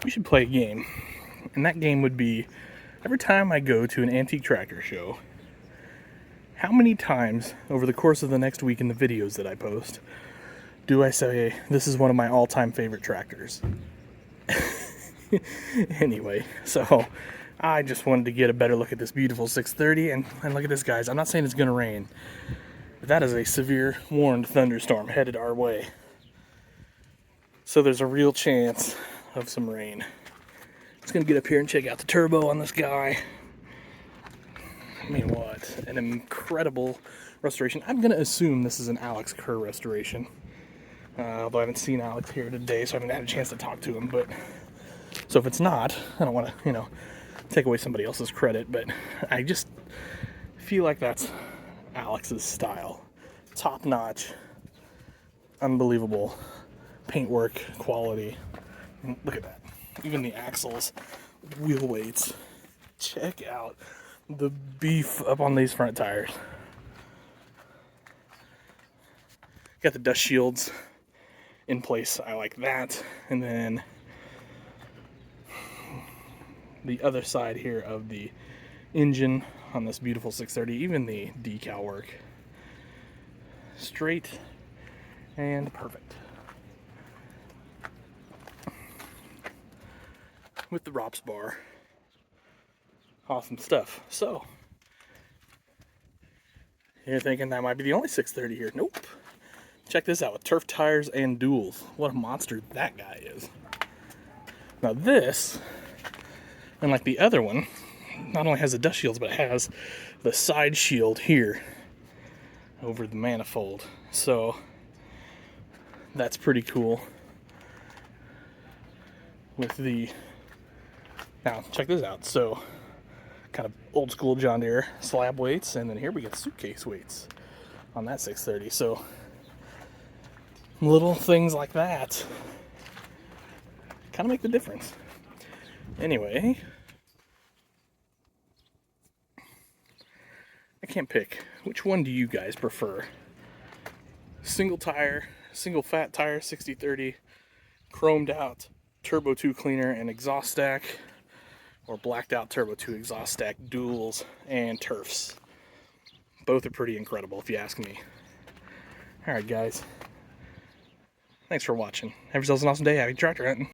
we should play a game. And that game would be, every time I go to an antique tractor show, how many times over the course of the next week in the videos that I post do I say, this is one of my all-time favorite tractors? Anyway, so I just wanted to get a better look at this beautiful 630, and look at this, guys. I'm not saying it's going to rain, but that is a severe warned thunderstorm headed our way. So there's a real chance of some rain. Just going to get up here and check out the turbo on this guy. I mean, what an incredible restoration. I'm going to assume this is an Alex Kerr restoration. Although I haven't seen Alex here today, so I haven't had a chance to talk to him. But so if it's not, I don't want to, take away somebody else's credit, but I just feel like that's Alex's style. Top-notch, unbelievable paintwork quality. Look at that. Even the axles, wheel weights. Check out the beef up on these front tires. Got the dust shields in place. I like that. And then the other side here of the engine on this beautiful 630, even the decal work, straight and perfect. With the ROPS bar. Awesome stuff. So, you're thinking that might be the only 630 here. Nope. Check this out with turf tires and duals. What a monster that guy is. Now this, unlike the other one, not only has the dust shields, but it has the side shield here over the manifold. So that's pretty cool. With the, now check this out. So kind of old school John Deere slab weights, and then here we get suitcase weights on that 630. So little things like that kind of make the difference. Anyway, I can't pick. Which one do you guys prefer? Single tire, single fat tire, 60/30, chromed out Turbo 2 cleaner and exhaust stack, or blacked out Turbo 2 exhaust stack duals and turfs. Both are pretty incredible if you ask me. Alright guys, thanks for watching. Have yourselves an awesome day. Happy tractor hunting.